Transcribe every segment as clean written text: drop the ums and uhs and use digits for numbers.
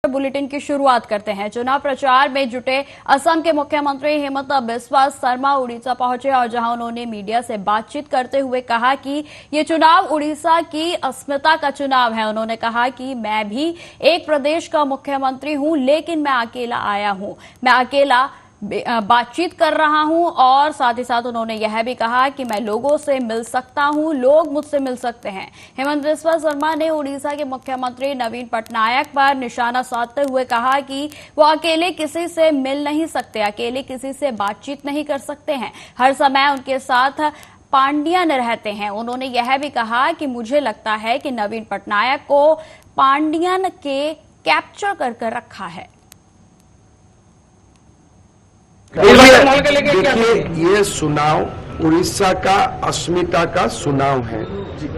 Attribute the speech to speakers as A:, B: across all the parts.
A: Bulletin की शुरुआत करते हैं। चुनाव प्रचार में जुटे असम के मुख्यमंत्री हेमंत बिस्वा शर्मा उड़ीसा पहुंचे और जहां उन्होंने मीडिया से बातचीत करते हुए कहा कि ये चुनाव उड़ीसा की अस्मिता का चुनाव है। उन्होंने कहा कि मैं भी एक प्रदेश का मुख्यमंत्री हूं, लेकिन मैं अकेला आया हूं, मैं अकेला बातचीत कर रहा हूं और साथ ही साथ उन्होंने यह भी कहा कि मैं लोगों से मिल सकता हूं, लोग मुझसे मिल सकते हैं। हेमंत बिस्वा शर्मा ने उड़ीसा के मुख्यमंत्री नवीन पटनायक पर निशाना साधते हुए कहा कि वो अकेले किसी से मिल नहीं सकते, अकेले किसी से बातचीत नहीं कर सकते हैं, हर समय उनके साथ पांडियन रहते हैं। उन्होंने यह भी कहा कि मुझे लगता है कि नवीन पटनायक को पांडियन के कैप्चर कर रखा है।
B: देखिए, ये चुनाव उड़ीसा का अस्मिता का चुनाव है।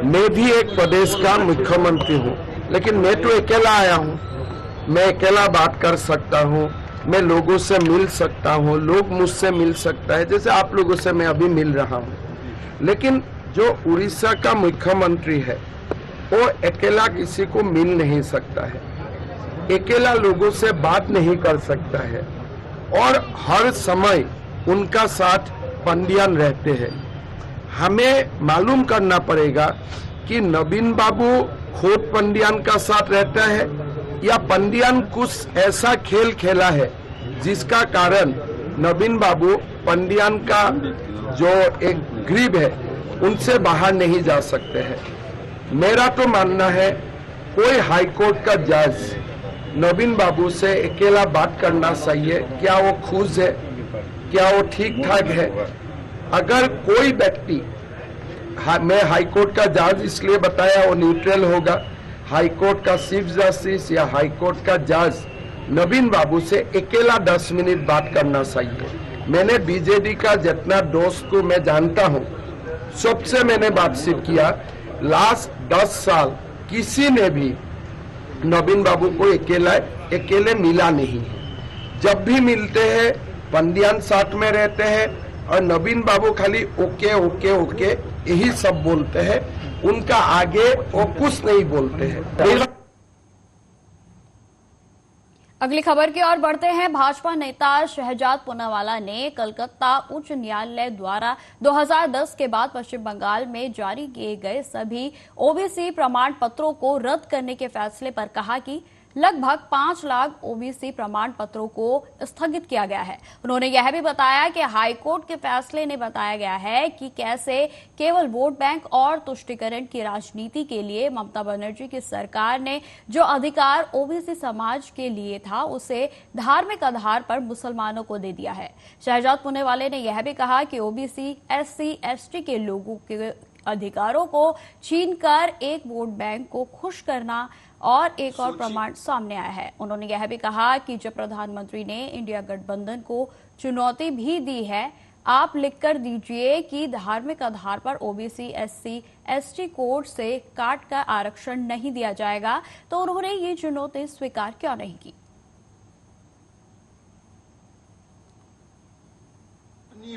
B: मैं भी एक प्रदेश का मुख्यमंत्री हूँ, लेकिन मैं तो अकेला आया हूँ। मैं अकेला बात कर सकता हूँ, मैं लोगों से मिल सकता हूँ, लोग मुझसे मिल सकता है, जैसे आप लोगों से मैं अभी मिल रहा हूँ। लेकिन जो उड़ीसा का मुख्यमंत्री है वो अकेला किसी को मिल नहीं सकता है, अकेला लोगों से बात नहीं कर सकता है और हर समय उनका साथ पंडियन रहते हैं। हमें मालूम करना पड़ेगा कि नवीन बाबू खुद पंडियन का साथ रहता है या पंडियन कुछ ऐसा खेल खेला है जिसका कारण नवीन बाबू पंडियन का जो एक ग्रीब है उनसे बाहर नहीं जा सकते हैं। मेरा तो मानना है कोई हाईकोर्ट का जज नवीन बाबू से अकेला बात करना चाहिए। क्या वो खुश है, क्या वो ठीक ठाक है? अगर कोई व्यक्ति, मैं हाईकोर्ट का जज इसलिए बताया वो न्यूट्रल होगा, हाईकोर्ट का चीफ जस्टिस या हाईकोर्ट का जज नवीन बाबू से अकेला 10 मिनट बात करना चाहिए। मैंने बीजेडी का जितना दोस्त को मैं जानता हूँ सबसे मैंने बातचीत किया। लास्ट 10 साल किसी ने भी नवीन बाबू को अकेले मिला नहीं है। जब भी मिलते हैं पंडियन साथ में रहते हैं और नवीन बाबू खाली ओके ओके ओके यही सब बोलते हैं, उनका आगे वो कुछ नहीं बोलते हैं।
A: अगली खबर की ओर बढ़ते हैं। भाजपा नेता शहजाद पूनावाला ने कलकत्ता उच्च न्यायालय द्वारा 2010 के बाद पश्चिम बंगाल में जारी किए गए सभी ओबीसी प्रमाण पत्रों को रद्द करने के फैसले पर कहा कि लगभग 5 लाख ओबीसी प्रमाण पत्रों को स्थगित किया गया है। उन्होंने यह भी बताया कि हाईकोर्ट के फैसले ने बताया गया है कि कैसे केवल वोट बैंक और तुष्टीकरण की राजनीति के लिए ममता बनर्जी की सरकार ने जो अधिकार ओबीसी समाज के लिए था उसे धार्मिक आधार पर मुसलमानों को दे दिया है। शहजाद पूनावाला ने यह भी कहा कि ओबीसी एससी एसटी के लोगों के अधिकारों को छीनकर एक वोट बैंक को खुश करना और एक और प्रमाण सामने आया है। उन्होंने यह भी कहा कि जब प्रधानमंत्री ने इंडिया गठबंधन को चुनौती भी दी है, आप लिखकर दीजिए कि धार्मिक आधार पर ओबीसी एससी एसटी कोड से काट कर आरक्षण नहीं दिया जाएगा, तो उन्होंने ये चुनौती स्वीकार क्यों नहीं की?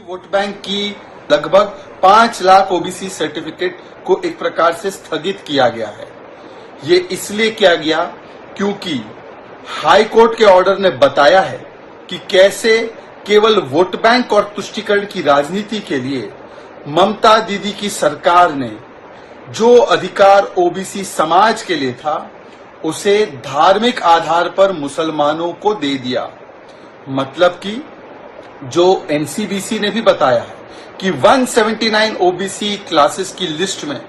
C: वोट बैंक की लगभग 5 लाख ओबीसी सर्टिफिकेट को एक प्रकार से स्थगित किया गया है। ये इसलिए किया गया क्योंकि हाई कोर्ट के ऑर्डर ने बताया है कि कैसे केवल वोट बैंक और तुष्टीकरण की राजनीति के लिए ममता दीदी की सरकार ने जो अधिकार ओबीसी समाज के लिए था उसे धार्मिक आधार पर मुसलमानों को दे दिया। मतलब कि जो एनसीबीसी ने भी बताया है कि 179 ओबीसी क्लासेस की लिस्ट में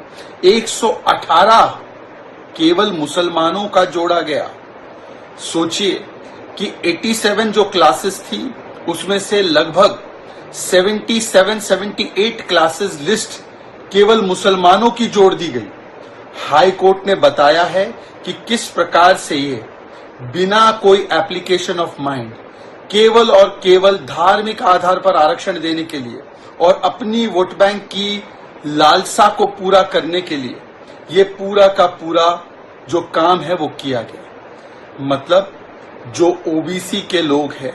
C: 118 केवल मुसलमानों का जोड़ा गया। सोचिए कि 87 जो क्लासेस थी उसमें से लगभग 77-78 क्लासेस लिस्ट केवल मुसलमानों की जोड़ दी गई। हाई कोर्ट ने बताया है कि किस प्रकार से ये बिना कोई एप्लीकेशन ऑफ माइंड केवल और केवल धार्मिक आधार पर आरक्षण देने के लिए और अपनी वोट बैंक की लालसा को पूरा करने के लिए ये पूरा का पूरा जो काम है वो किया गया। मतलब जो ओबीसी के लोग हैं,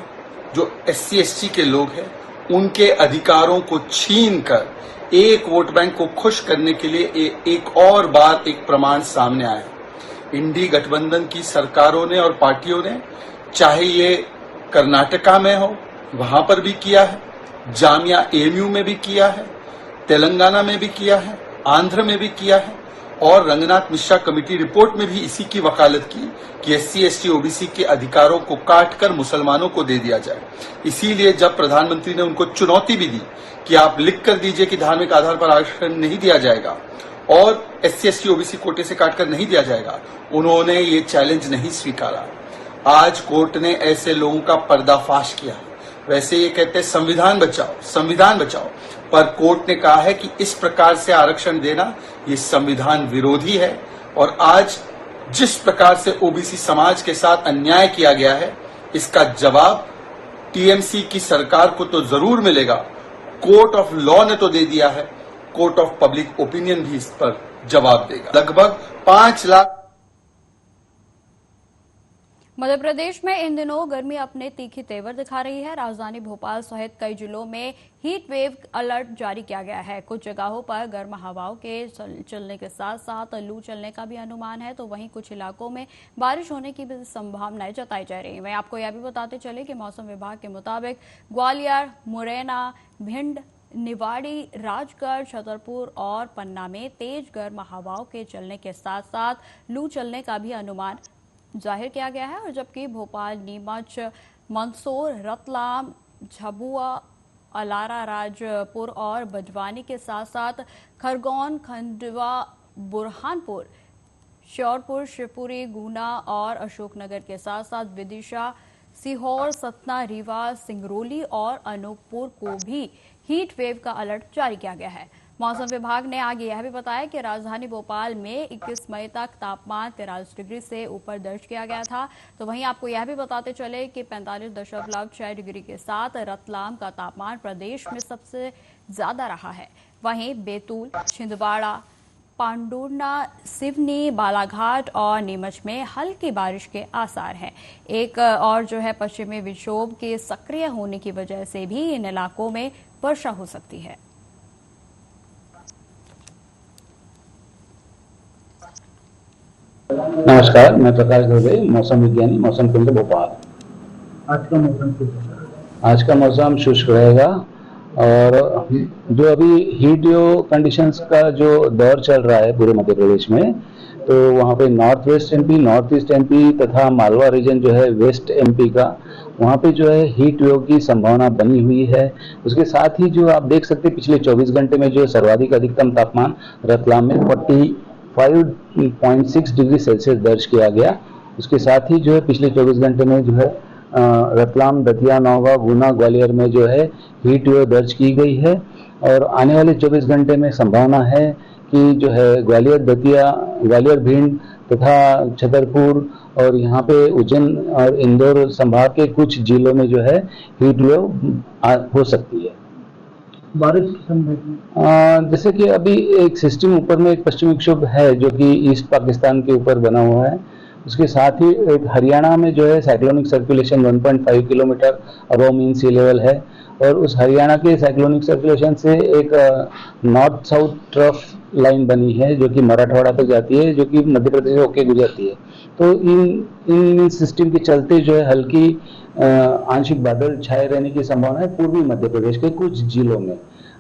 C: जो एससी एसटी के लोग हैं, उनके अधिकारों को छीन कर एक वोट बैंक को खुश करने के लिए एक और बार एक प्रमाण सामने आया। इंडी गठबंधन की सरकारों ने और पार्टियों ने, चाहे ये कर्नाटका में हो वहां पर भी किया है, जामिया एएमयू में भी किया है, तेलंगाना में भी किया है, आंध्र में भी किया है और रंगनाथ मिश्रा कमेटी रिपोर्ट में भी इसी की वकालत की कि एससी एसटी ओबीसी के अधिकारों को काटकर मुसलमानों को दे दिया जाए। इसीलिए जब प्रधानमंत्री ने उनको चुनौती भी दी कि आप लिख कर दीजिए कि धार्मिक आधार पर आरक्षण नहीं दिया जाएगा और एससी एसटी ओबीसी कोटे से काटकर नहीं दिया जाएगा, उन्होंने ये चैलेंज नहीं स्वीकारा। आज कोर्ट ने ऐसे लोगों का पर्दाफाश किया। वैसे ये कहते हैं संविधान बचाओ, संविधान बचाओ, पर कोर्ट ने कहा है कि इस प्रकार से आरक्षण देना ये संविधान विरोधी है और आज जिस प्रकार से ओबीसी समाज के साथ अन्याय किया गया है, इसका जवाब टीएमसी की सरकार को तो जरूर मिलेगा। कोर्ट ऑफ लॉ ने तो दे दिया है, कोर्ट ऑफ पब्लिक ओपिनियन भी इस पर जवाब देगा। लगभग 5 लाख।
A: मध्य प्रदेश में इन दिनों गर्मी अपने तीखी तेवर दिखा रही है। राजधानी भोपाल सहित कई जिलों में हीट वेव अलर्ट जारी किया गया है। कुछ जगहों पर गर्म हवाओं के चलने के साथ साथ लू चलने का भी अनुमान है, तो वहीं कुछ इलाकों में बारिश होने की भी संभावनाएं जताई जा रही है। वहीं आपको यह भी बताते चले कि मौसम विभाग के मुताबिक ग्वालियर, मुरैना, भिंड, निवाड़ी, राजगढ़, छतरपुर और पन्ना में तेज गर्म हवाओं के चलने के साथ साथ लू चलने का भी अनुमान जाहिर किया गया है। और जबकि भोपाल, नीमच, मंदसौर, रतलाम, झाबुआ, अलारा, राजपुर और बजवानी के साथ साथ खरगोन, खंडवा, बुरहानपुर, श्योरपुर, शिवपुरी, गुना और अशोकनगर के साथ साथ विदिशा, सीहोर, सतना, रीवा, सिंगरौली और अनूपपुर को भी हीट वेव का अलर्ट जारी किया गया है। मौसम विभाग ने आगे यह भी बताया कि राजधानी भोपाल में 21 मई तक तापमान 43 डिग्री से ऊपर दर्ज किया गया था। तो वहीं आपको यह भी बताते चले कि 45.6 डिग्री के साथ रतलाम का तापमान प्रदेश में सबसे ज्यादा रहा है। वहीं बैतूल, छिंदवाड़ा, पांडुर्ना, सिवनी, बालाघाट और नीमच में हल्की बारिश के आसार हैं। एक और जो है पश्चिमी विक्षोभ के सक्रिय होने की वजह से भी इन इलाकों में वर्षा हो सकती है।
D: नमस्कार, मैं प्रकाश दुबे, मौसम विज्ञानी, मौसम केंद्र भोपाल। आज का मौसम शुष्क रहेगा और जो अभी हीट वेव कंडीशंस का जो दौर चल रहा है पूरे मध्य प्रदेश में, तो वहाँ पे north west MP, north east MP तथा मालवा रीजन जो है वेस्ट एमपी का, वहाँ पे जो है हीट वेव की संभावना बनी हुई है। उसके साथ ही जो आप देख सकते हैं पिछले 24 घंटे में जो सर्वाधिक अधिकतम तापमान रतलाम में 45.6 डिग्री सेल्सियस दर्ज किया गया। उसके साथ ही जो है पिछले 24 घंटे में जो है रतलाम, दतिया, नौगांव, गुना, ग्वालियर में जो है हीट वेव दर्ज की गई है। और आने वाले 24 घंटे में संभावना है कि जो है ग्वालियर, दतिया, ग्वालियर, भिंड तथा छतरपुर और यहाँ पे उज्जैन और इंदौर संभाग के कुछ जिलों में जो है हीट वेव हो सकती है।
E: बारिश की संभावना
D: जैसे कि अभी एक सिस्टम ऊपर में एक पश्चिमी विक्षोभ है जो कि ईस्ट पाकिस्तान के ऊपर बना हुआ है। उसके साथ ही एक हरियाणा में जो है cyclonic circulation 1.5 kilometre above mean sea level है और उस हरियाणा के साइक्लोनिक सर्कुलेशन से एक नॉर्थ साउथ ट्रफ लाइन बनी है जो कि मराठवाड़ा तक जाती है, जो कि मध्य प्रदेश होके गुजरती है। तो इन सिस्टम के चलते जो है हल्की आंशिक बादल छाए रहने की संभावना है पूर्वी मध्य प्रदेश के कुछ जिलों में।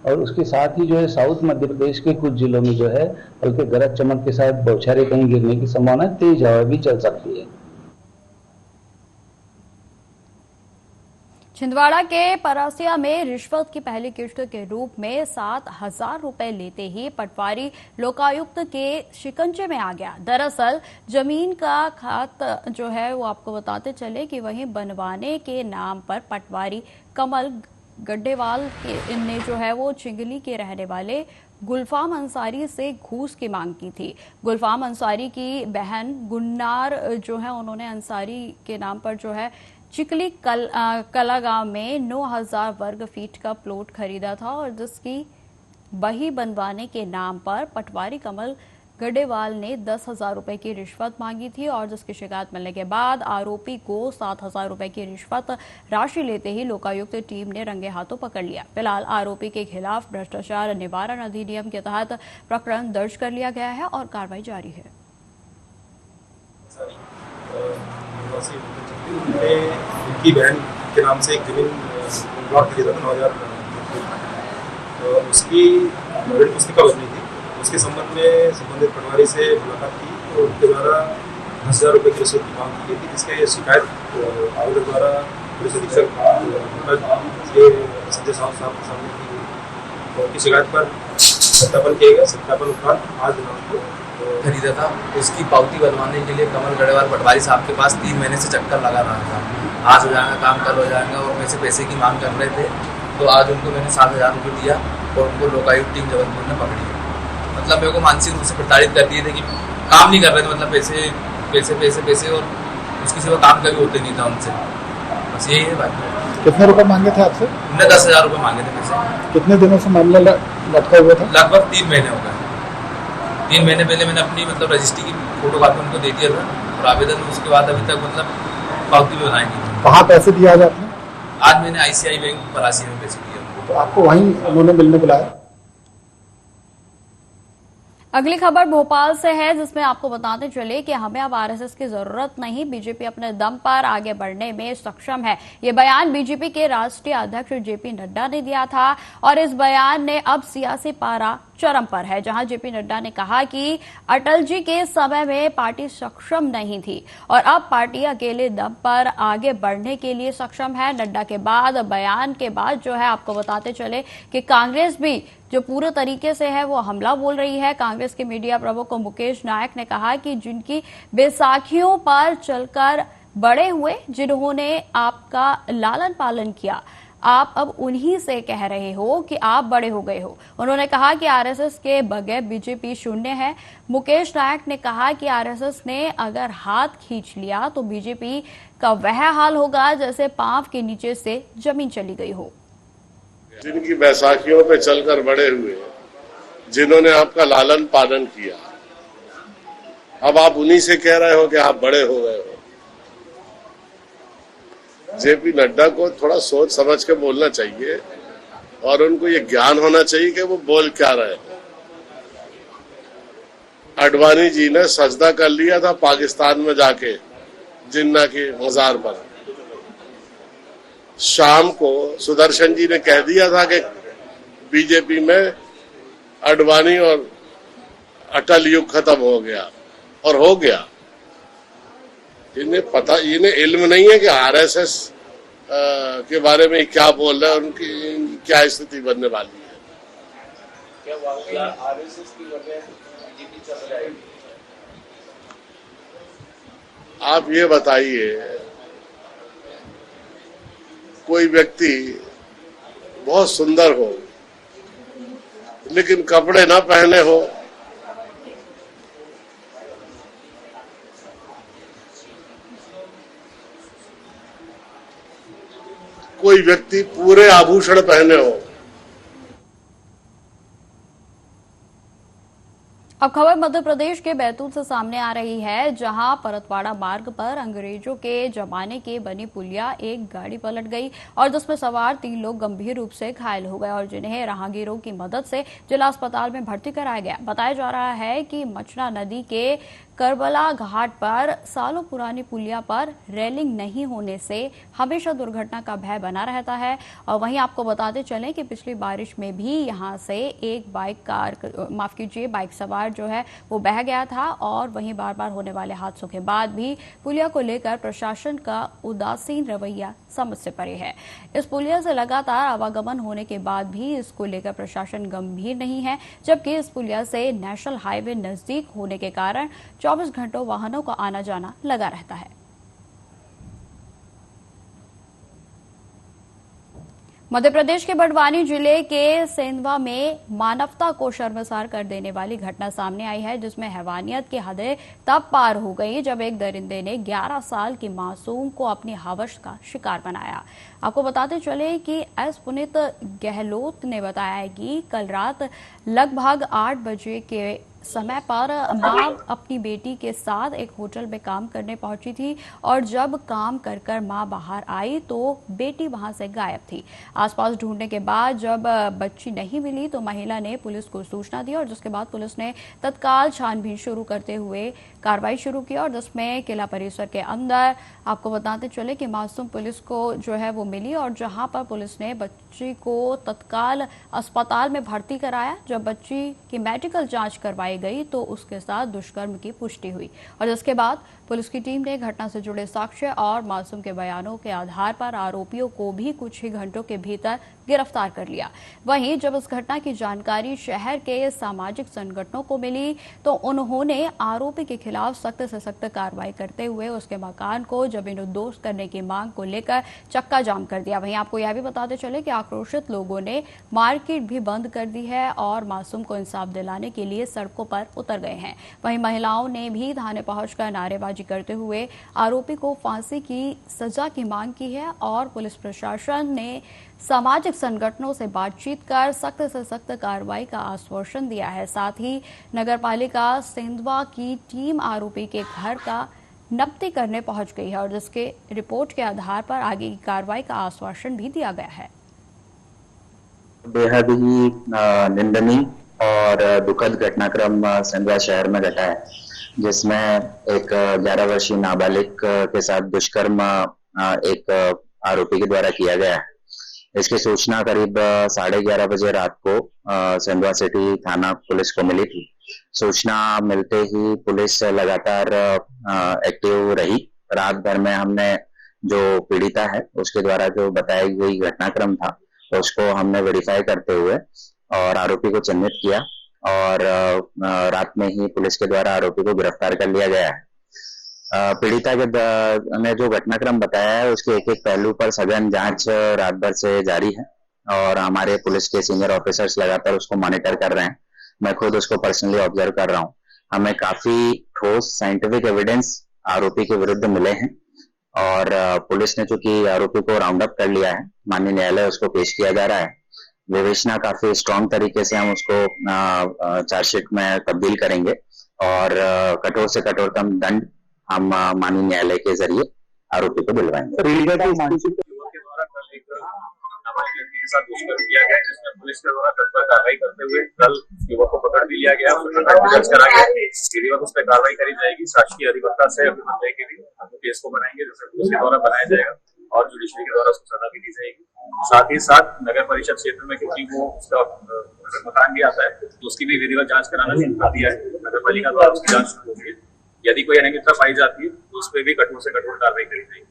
D: और उसके साथ ही जो है साउथ मध्य प्रदेश के कुछ जिलों में जो है हल्के गरज चमक के साथ बौछारें कहीं गिरने की संभावना है, तेज हवा भी चल सकती है।
A: छिंदवाड़ा के परासिया में रिश्वत की पहली किश्त के रूप में 7,000 रुपए लेते ही पटवारी लोकायुक्त के शिकंजे में आ गया। दरअसल जमीन का खात जो है वो आपको बताते चले कि वहीं बनवाने के नाम पर पटवारी कमल गड्डेवाल ने जो है वो चिंगली के रहने वाले गुलफाम अंसारी से घूस की मांग की थी। गुलफाम अंसारी की बहन गुन्नार जो है उन्होंने अंसारी के नाम पर जो है चिकली कलागांव में 9,000 वर्ग फीट का प्लॉट खरीदा था और जिसकी बही बनवाने के नाम पर पटवारी कमल गड्डेवाल ने 10,000 रुपए की रिश्वत मांगी थी और जिसकी शिकायत मिलने के बाद आरोपी को 7,000 रुपए की रिश्वत राशि लेते ही लोकायुक्त टीम ने रंगे हाथों पकड़ लिया। फिलहाल आरोपी के खिलाफ भ्रष्टाचार निवारण अधिनियम के तहत प्रकरण दर्ज कर लिया गया है और कार्रवाई जारी है।
F: निवासी उनने उनकी बहन के नाम से एक जमीन प्लॉट खरीदा था 9000 उसकी ऋण पुस्तिका बननी थी। उसके संबंध में संबंधित पटवारी से मुलाकात की और उनके द्वारा 10,000 रुपये की रसीद की मांग की गई थी, जिसके शिकायत आवेदक द्वारा पुलिस अधीक्षक संजय साहब के सामने की गई। उनकी शिकायत पर सत्यापन किया गया। सत्यापन उपरांत आज दिनांक को
G: खरीदा था, उसकी पावती बनवाने के लिए कमल गढ़वाल पटवारी साहब के पास 3 महीने से चक्कर लगा रहा था। आज हो जाएगा काम, कल हो जाएगा, और मेरे से पैसे की मांग कर रहे थे। तो आज उनको मैंने 7,000 रुपये दिया और उनको लोकायुक्त टीम जबलपुर ने पकड़ी। मतलब मेरे को मानसिक रूप से प्रताड़ित कर दिए थे कि काम नहीं कर रहे थे, मतलब पैसे पैसे पैसे पैसे और उसके सिवा काम कभी होते नहीं था उनसे। बस यही है बात।
E: कितने रुपए मांगे थे आपसे?
G: उन्होंने 10,000 रुपये मांगे थे पैसे।
E: कितने दिनों से मामला लटका हुआ था?
G: लगभग 3 महीने हो गए। 3 महीने पहले मैंने अपनी मतलब रजिस्ट्री की फोटोकॉपी उनको दे दिया था और आवेदन, उसके बाद अभी तक मतलब पावती भी बनाई नहीं।
E: कहाँ पैसे दिया आज आपने?
G: आज मैंने ICI बैंक परासी में पैसे दिए उनको।
E: तो आपको वहीं उन्होंने मिलने बुलाया?
A: अगली खबर भोपाल से है, जिसमें आपको बताते चले कि हमें अब आरएसएस की जरूरत नहीं, बीजेपी अपने दम पर आगे बढ़ने में सक्षम है। ये बयान बीजेपी के राष्ट्रीय अध्यक्ष JP नड्डा ने दिया था और इस बयान ने अब सियासी पारा चरम पर है, जहां JP नड्डा ने कहा कि अटल जी के समय में पार्टी सक्षम नहीं थी और अब पार्टी अकेले दम पर आगे बढ़ने के लिए सक्षम है। नड्डा के बाद बयान के बाद जो है आपको बताते चले कि कांग्रेस भी जो पूरे तरीके से है वो हमला बोल रही है। कांग्रेस के मीडिया प्रमुख मुकेश नायक ने कहा कि जिनकी बैसाखियों पर चलकर बड़े हुए, जिन्होंने आपका लालन पालन किया, आप अब उन्हीं से कह रहे हो कि आप बड़े हो गए हो। उन्होंने कहा कि आरएसएस के बगैर बीजेपी शून्य है। मुकेश नायक ने कहा कि आरएसएस ने अगर हाथ खींच लिया तो बीजेपी का वह हाल होगा जैसे पांव के नीचे से जमीन चली गई हो।
H: जिनकी बैसाखियों पे चलकर बड़े हुए, जिन्होंने आपका लालन पालन किया, अब आप उन्हीं से कह रहे हो कि आप बड़े हो गए हो। JP नड्डा को थोड़ा सोच समझ के बोलना चाहिए और उनको ये ज्ञान होना चाहिए कि वो बोल क्या रहे हैं। अडवाणी जी ने सजदा कर लिया था पाकिस्तान में जाके जिन्ना की मजार पर। शाम को सुदर्शन जी ने कह दिया था कि बीजेपी में अडवाणी और अटल युग खत्म हो गया, और हो गया। इन्हें इल्म नहीं है कि आरएसएस के बारे में क्या बोल रहे हैं, उनकी क्या स्थिति बनने वाली है। क्या आरएसएस की वजह बीजेपी चल जाएगी? आप ये बताइए, कोई व्यक्ति बहुत सुंदर हो लेकिन कपड़े ना पहने हो, कोई व्यक्ति पूरे आभूषण पहने हो।
A: अब खबर मध्य प्रदेश के बैतूल से सामने आ रही है, जहां परतवाड़ा मार्ग पर अंग्रेजों के जमाने की बनी पुलिया एक गाड़ी पलट गई और जिसमें सवार 3 लोग गंभीर रूप से घायल हो गए और जिन्हें राहगीरों की मदद से जिला अस्पताल में भर्ती कराया गया। बताया जा रहा है कि मचना नदी के करबला घाट पर सालों पुरानी पुलिया पर रेलिंग नहीं होने से हमेशा दुर्घटना का भय बना रहता है। और वहीं आपको बताते चलें कि पिछली बारिश में भी यहां से एक बाइक सवार जो है वो बह गया था और वहीं बार बार होने वाले हादसों के बाद भी पुलिया को लेकर प्रशासन का उदासीन रवैया समझ से परे है। इस पुलिया से लगातार आवागमन होने के बाद भी इसको लेकर प्रशासन गंभीर नहीं है, जबकि इस पुलिया से नेशनल हाईवे नजदीक होने के कारण 24 घंटों वाहनों का आना जाना लगा रहता है। मध्य प्रदेश के बड़वानी जिले के सेंधवा में मानवता को शर्मसार कर देने वाली घटना सामने आई है, जिसमें हैवानियत की हदें तब पार हो गई जब एक दरिंदे ने 11 साल की मासूम को अपनी हवस का शिकार बनाया। आपको बताते चले कि एस पुनीत गहलोत ने बताया कि कल रात लगभग 8 बजे के समय पर मां अपनी बेटी के साथ एक होटल में काम करने पहुंची थी और जब काम कर कर मां बाहर आई तो बेटी वहां से गायब थी। आसपास ढूंढने के बाद जब बच्ची नहीं मिली तो महिला ने पुलिस को सूचना दी और जिसके बाद पुलिस ने तत्काल छानबीन शुरू करते हुए कार्रवाई शुरू की और जिसमें किला परिसर के अंदर आपको बताते चले कि मासूम पुलिस को जो है वो मिली और जहां पर पुलिस ने बच्ची को तत्काल अस्पताल में भर्ती कराया। जब बच्ची की मेडिकल जांच करवाई गई तो उसके साथ दुष्कर्म की पुष्टि हुई और जिसके बाद पुलिस की टीम ने घटना से जुड़े साक्ष्य और मासूम के बयानों के आधार पर आरोपियों को भी कुछ ही घंटों के भीतर गिरफ्तार कर लिया। वहीं जब इस घटना की जानकारी शहर के सामाजिक संगठनों को मिली तो उन्होंने आरोपी के खिलाफ सख्त से सख्त कार्रवाई करते हुए उसके मकान को जमींदोज करने की मांग को लेकर चक्का जाम कर दिया। वहीं आपको यह भी बताते चले कि आक्रोशित लोगों ने मार्केट भी बंद कर दी है और मासूम को इंसाफ दिलाने के लिए सड़कों पर उतर गए हैं। वहीं महिलाओं ने भी थाने पहुंचकर नारेबाजी करते हुए आरोपी को फांसी की सजा की मांग की है और पुलिस प्रशासन ने सामाजिक संगठनों से बातचीत कर सख्त से सख्त कार्रवाई का आश्वासन दिया है। साथ ही नगरपालिका सेंधवा की टीम आरोपी के घर का नब्ती करने पहुंच गई है और जिसके रिपोर्ट के आधार पर आगे की कार्रवाई का आश्वासन भी दिया गया है।
I: बेहद ही निंदनीय और दुखद घटनाक्रम सेंधवा शहर में घटा है, जिसमें एक 11 वर्षीय नाबालिग के साथ दुष्कर्म एक आरोपी के द्वारा किया गया है। इसकी सूचना करीब 11:30 बजे रात को सेंधवा सिटी थाना पुलिस को मिली थी। सूचना मिलते ही पुलिस लगातार एक्टिव रही। रात भर में हमने जो पीड़िता है उसके द्वारा जो बताई गई घटनाक्रम था उसको हमने वेरीफाई करते हुए और आरोपी को चिन्हित किया और रात में ही पुलिस के द्वारा आरोपी को गिरफ्तार कर लिया गया है। पीड़िता ने जो घटनाक्रम बताया है उसके एक एक पहलू पर सघन जांच रात भर से जारी है और हमारे पुलिस के सीनियर ऑफिसर्स लगातार उसको मॉनिटर कर रहे हैं। मैं खुद उसको पर्सनली ऑब्जर्व कर रहा हूँ। हमें काफी ठोस साइंटिफिक एविडेंस आरोपी के विरुद्ध मिले हैं और पुलिस ने चूंकि आरोपी को राउंड अप कर लिया है, माननीय न्यायालय उसको पेश किया जा रहा है। विवेचना काफी स्ट्रांग तरीके से हम उसको चार्जशीट में तब्दील करेंगे और कठोर से कठोरतम दंड हम माननीय न्यायालय के जरिए आरोपी को दिलवाएंगे।
F: के साथ दुष्कर्म किया गया, जिसमें पुलिस के द्वारा तत्पर कार्रवाई करते हुए कल युवक को पकड़ भी लिया गया, दर्ज करा गया। विधिवत उस पर कार्रवाई करी जाएगी। शासकीय अधिवक्ता से मामले के भी केस को बनाएंगे, जैसे पुलिस के द्वारा बनाया जाएगा और जुडिशरी के द्वारा उसको सजा भी दी जाएगी। साथ ही साथ नगर परिषद क्षेत्र में क्योंकि वो उसका मकान भी आता है तो उसकी भी विधिवत जांच कराना शुरू कर दिया है। नगर पालिका द्वारा उसकी जांच शुरू होगी। यदि कोई अनियमितता पाई जाती है तो उस पर भी कठोर से कठोर कार्रवाई करी जाएगी।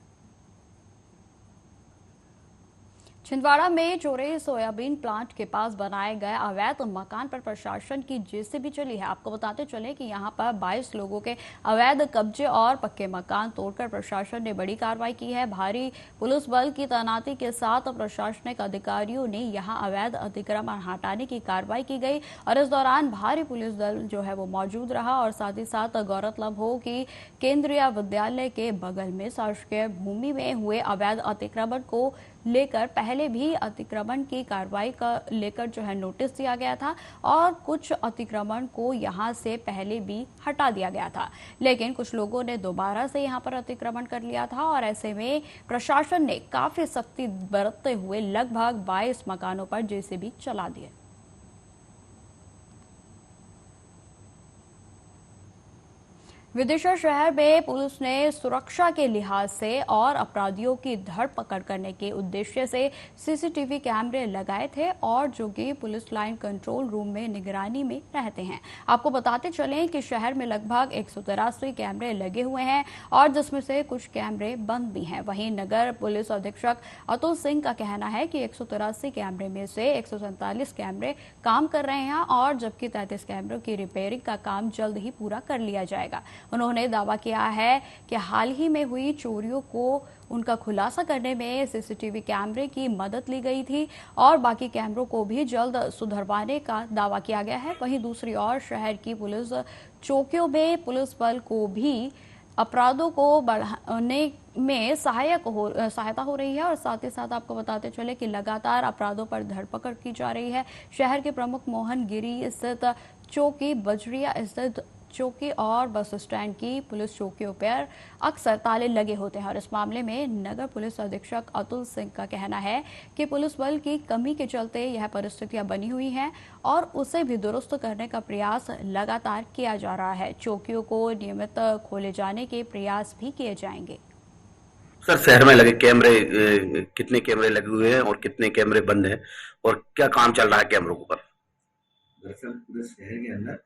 A: छिंदवाड़ा में चोरे सोयाबीन प्लांट के पास बनाए गए अवैध मकान पर प्रशासन की जेसीबी चली है। आपको बताते चले कि यहां पर 22 लोगों के अवैध कब्जे और पक्के मकान तोड़कर प्रशासन ने बड़ी कार्रवाई की है। भारी पुलिस बल की तैनाती के साथ प्रशासनिक अधिकारियों ने यहां अवैध अतिक्रमण हटाने की कार्रवाई की गई और इस दौरान भारी पुलिस दल जो है वो मौजूद रहा। और साथ ही साथ गौरतलब हो कि केंद्रीय विद्यालय के बगल में शासकीय भूमि में हुए अवैध अतिक्रमण को लेकर पहले भी अतिक्रमण की कार्रवाई का लेकर जो है नोटिस दिया गया था और कुछ अतिक्रमण को यहां से पहले भी हटा दिया गया था, लेकिन कुछ लोगों ने दोबारा से यहां पर अतिक्रमण कर लिया था और ऐसे में प्रशासन ने काफी सख्ती बरतते हुए लगभग 22 मकानों पर जेसीबी चला दिए। विदिशा शहर में पुलिस ने सुरक्षा के लिहाज से और अपराधियों की धरपकड़ करने के उद्देश्य से सीसीटीवी कैमरे लगाए थे और जो कि पुलिस लाइन कंट्रोल रूम में निगरानी में रहते हैं। आपको बताते चलें कि शहर में लगभग 183 कैमरे लगे हुए हैं और जिसमें से कुछ कैमरे बंद भी हैं। वहीं नगर पुलिस अधीक्षक अतुल सिंह का कहना है कि 183 कैमरे में से 147 कैमरे काम कर रहे हैं और जबकि 33 कैमरों की रिपेयरिंग का काम जल्द ही पूरा कर लिया जाएगा। उन्होंने दावा किया है कि हाल ही में हुई चोरियों को उनका खुलासा करने में सीसीटीवी कैमरे की मदद ली गई थी और बाकी कैमरों को भी जल्द सुधरवाने का दावा किया गया है। वहीं दूसरी ओर शहर की पुलिस चौकियों में पुलिस बल को भी अपराधों को बढ़ाने में सहायता हो रही है और साथ ही साथ आपको बताते चले कि लगातार अपराधों पर धरपकड़ की जा रही है। शहर के प्रमुख मोहन गिरी स्थित चौकी बजरिया स्थित चौकी और बस स्टैंड की पुलिस चौकियों पर अक्सर ताले लगे होते हैं और इस मामले में नगर पुलिस अधीक्षक अतुल सिंह का कहना है कि पुलिस बल की कमी के चलते यह परिस्थितियां बनी हुई हैं और उसे भी दुरुस्त करने का प्रयास लगातार किया जा रहा है। चौकियों को नियमित खोले जाने के प्रयास भी किए जाएंगे।
J: सर, शहर में लगे कैमरे, कितने कैमरे लगे हुए हैं और कितने कैमरे बंद हैं और क्या काम चल रहा है कैमरों पर?
K: दरअसल पूरे शहर के अंदर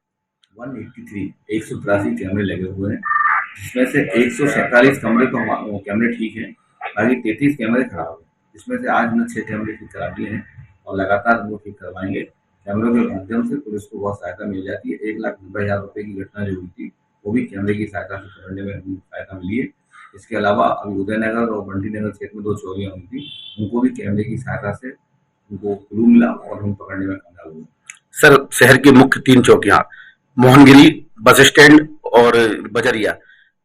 K: 183 कैमरे लगे हुए हैं, जिसमें से 147 कैमरे तो कैमरे ठीक हैं, बाकी 33 कैमरे खराब हैं, जिसमें से आज हमने 6 कैमरे ठीक करा दिए हैं और लगातार वो ठीक करवाएंगे। कैमरों के माध्यम से पुलिस को बहुत सहायता मिल जाती है। 1,90,000 रुपये की घटना जो हुई थी वो भी कैमरे की सहायता से पकड़ने में हमें सहायता मिली है। इसके अलावा अभी उदयनगर और बंटी नगर क्षेत्र में 2 चोरियां हुई थी, उनको भी कैमरे की सहायता से उनको क्लू मिला और हम पकड़ने में कामयाब हुए।
J: सर, शहर की मुख्य 3 चौकियां मोहनगिरी, बस स्टैंड और बजरिया,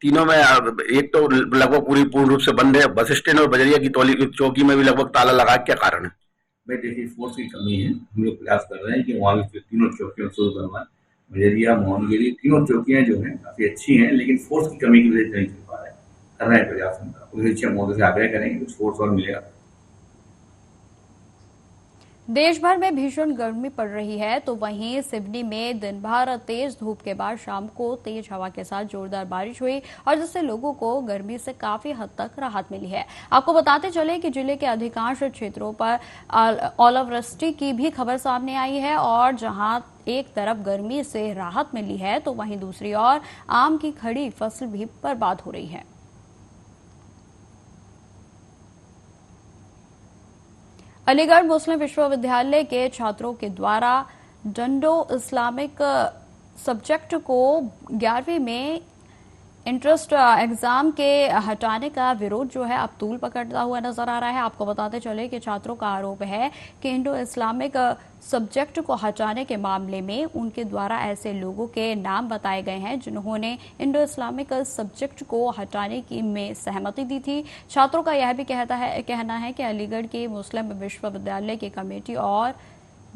J: तीनों में एक तो लगभग पूर्ण रूप से बंद है। बस स्टैंड और बजरिया की चौकी में भी लगभग ताला लगा। क्या कारण है?
K: भाई देखिए, फोर्स की कमी है। हम लोग प्रयास कर रहे हैं कि वहाँ की तीनों चौकियां शुरू करवाएं। बजरिया, मोहनगिरी, तीनों चौकियां जो हैं काफी अच्छी हैं, लेकिन फोर्स की कमी की वजह से नहीं चल पा रहा है। कर रहे हैं प्रयास, पुलिस अधीक्षक महोदय से आग्रह करेंगे कुछ फोर्स और मिलेगा।
A: देश भर में भीषण गर्मी पड़ रही है तो वहीं सिवनी में दिन भर तेज धूप के बाद शाम को तेज हवा के साथ जोरदार बारिश हुई और जिससे लोगों को गर्मी से काफी हद तक राहत मिली है। आपको बताते चले कि जिले के अधिकांश क्षेत्रों पर ओलावृष्टि की भी खबर सामने आई है और जहां एक तरफ गर्मी से राहत मिली है तो वहीं दूसरी ओर आम की खड़ी फसल भी बर्बाद हो रही है। अलीगढ़ मुस्लिम विश्वविद्यालय के छात्रों के द्वारा इंडो इस्लामिक सब्जेक्ट को 11वीं में इंट्रेंस एग्जाम के हटाने का विरोध जो है अब तूल पकड़ता हुआ नजर आ रहा है। आपको बताते चले कि छात्रों का आरोप है कि इंडो इस्लामिक सब्जेक्ट को हटाने के मामले में उनके द्वारा ऐसे लोगों के नाम बताए गए हैं जिन्होंने इंडो इस्लामिक सब्जेक्ट को हटाने की में सहमति दी थी। छात्रों का यह भी कहना है कि अलीगढ़ के मुस्लिम विश्वविद्यालय की कमेटी और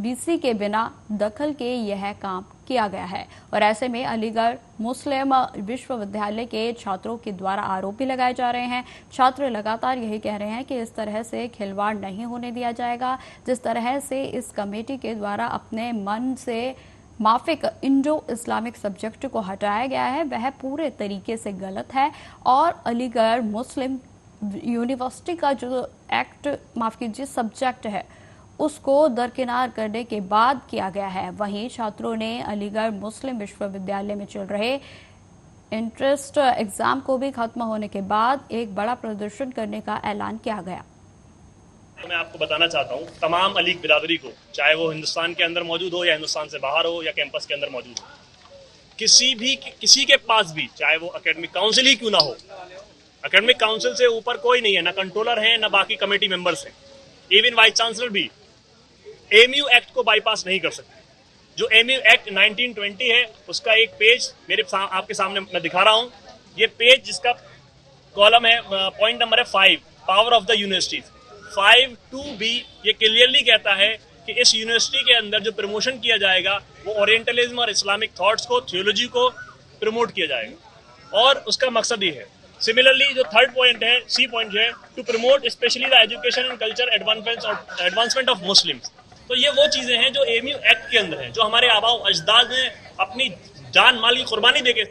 A: बीसी के बिना दखल के यह काम किया गया है और ऐसे में अलीगढ़ मुस्लिम विश्वविद्यालय के छात्रों के द्वारा आरोप भी लगाए जा रहे हैं। छात्र लगातार यही कह रहे हैं कि इस तरह से खिलवाड़ नहीं होने दिया जाएगा। जिस तरह से इस कमेटी के द्वारा अपने मन से माफिक इंडो इस्लामिक सब्जेक्ट को हटाया गया है वह पूरे तरीके से गलत है और अलीगढ़ मुस्लिम यूनिवर्सिटी का जो सब्जेक्ट है उसको दरकिनार करने के बाद किया गया है। वहीं छात्रों ने अलीगढ़ मुस्लिम विश्वविद्यालय में चल रहे इंट्रेंस एग्जाम को भी खत्म होने के बाद एक बड़ा प्रदर्शन करने का ऐलान किया गया।
L: मैं आपको बताना चाहता हूँ तमाम अलीग बिरादरी को, चाहे वो हिंदुस्तान के अंदर मौजूद हो या हिंदुस्तान से बाहर हो या कैंपस के अंदर मौजूद हो, किसी के पास भी चाहे वो एकेडमिक काउंसिल ही क्यों ना हो, एकेडमिक काउंसिल से ऊपर कोई नहीं है, ना कंट्रोलर है ना बाकी कमेटी मेंबर्स हैं, इवन वाइस चांसलर भी एमयू एक्ट को बाईपास नहीं कर सकते। जो एमयू एक्ट 1920 है उसका एक पेज आपके सामने मैं दिखा रहा हूं। ये पेज जिसका कॉलम है, पॉइंट नंबर है 5, power of the universities. 5(2)(b) ये क्लियरली कहता है कि इस यूनिवर्सिटी के अंदर जो प्रमोशन किया जाएगा वो ओरिएंटलिज्म और इस्लामिक थॉट्स को, थियोलॉजी को प्रमोट किया जाएगा और उसका मकसद ही है। सिमिलरली जो थर्ड पॉइंट है, सी पॉइंट है, to promote specially the education and culture advancement of Muslims. तो ये वो चीजें हैं जो एमयू एक्ट के अंदर हैं, जो हमारे आबाओ अजदाद ने अपनी जान माल की कुर्बानी देके।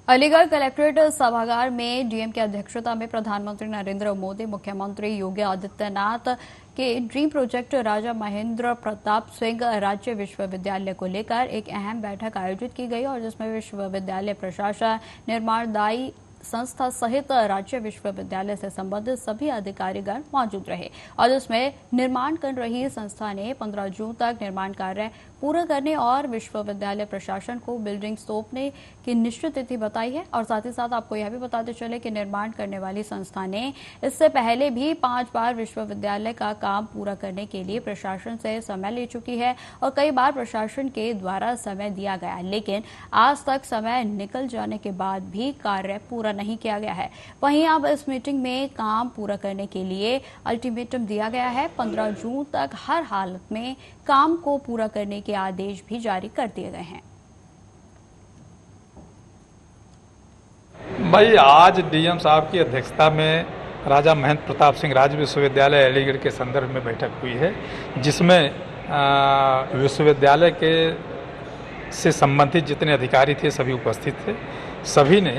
A: अलीगढ़ कलेक्ट्रेट सभागार में डीएम की अध्यक्षता में प्रधानमंत्री नरेंद्र मोदी, मुख्यमंत्री योगी आदित्यनाथ के ड्रीम प्रोजेक्ट राजा महेंद्र प्रताप सिंह राज्य विश्वविद्यालय को लेकर एक अहम बैठक आयोजित की गई और जिसमें विश्वविद्यालय प्रशासन, निर्माणदायी संस्था सहित राज्य विश्वविद्यालय से संबंधित सभी अधिकारीगण मौजूद रहे और जिसमें निर्माण कर रही संस्था ने 15 जून तक निर्माण कार्य पूरा करने और विश्वविद्यालय प्रशासन को बिल्डिंग सौंपने की निश्चित तिथि बताई है। और साथ ही साथ आपको यह भी बताते चले कि निर्माण करने वाली संस्था ने इससे पहले भी 5 बार विश्वविद्यालय का काम पूरा करने के लिए प्रशासन से समय ले चुकी है और कई बार प्रशासन के द्वारा समय दिया गया, लेकिन आज तक समय निकल जाने के बाद भी कार्य पूरा नहीं किया गया है। वहीं अब इस मीटिंग में काम पूरा करने के लिए अल्टीमेटम दिया गया है। 15 जून तक हर हालत में काम को पूरा करने के आदेश भी जारी कर दिए गए हैं।
M: भाई आज डीएम साहब की अध्यक्षता में राजा महेंद्र प्रताप सिंह राज्य विश्वविद्यालय अलीगढ़ के संदर्भ में बैठक हुई है, जिसमें विश्वविद्यालय के से संबंधित जितने अधिकारी थे सभी उपस्थित थे। सभी ने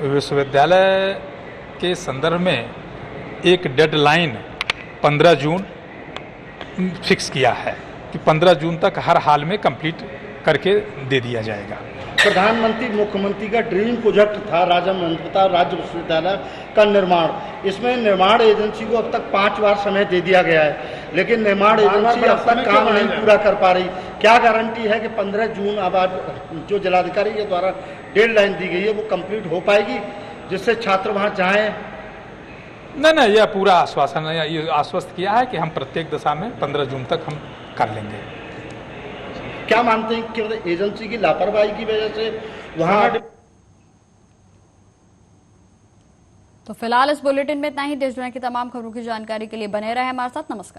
M: विश्वविद्यालय के संदर्भ में एक डेडलाइन 15 जून फिक्स किया है कि 15 जून तक हर हाल में कंप्लीट करके दे दिया जाएगा।
N: प्रधानमंत्री मुख्यमंत्री का ड्रीम प्रोजेक्ट था राजा महेंद्र प्रताप राज्य विश्वविद्यालय का निर्माण। इसमें निर्माण एजेंसी को अब तक 5 बार समय दे दिया गया है, लेकिन निर्माण एजेंसी अब तक काम नहीं पूरा कर पा रही। क्या गारंटी है कि 15 जून अब आज जो जिलाधिकारी के द्वारा डेडलाइन दी गई है वो कंप्लीट हो पाएगी, जिससे छात्र वहां जाएं?
M: नहीं, यह पूरा आश्वासन है, ये आश्वस्त किया है कि हम प्रत्येक दशा में 15 जून तक हम कर लेंगे।
N: क्या मानते हैं कि एजेंसी की लापरवाही की वजह से वहां?
A: तो फिलहाल इस बुलेटिन में इतना ही। देश दुनिया की तमाम खबरों की जानकारी के लिए बने रहे हमारे साथ। नमस्कार।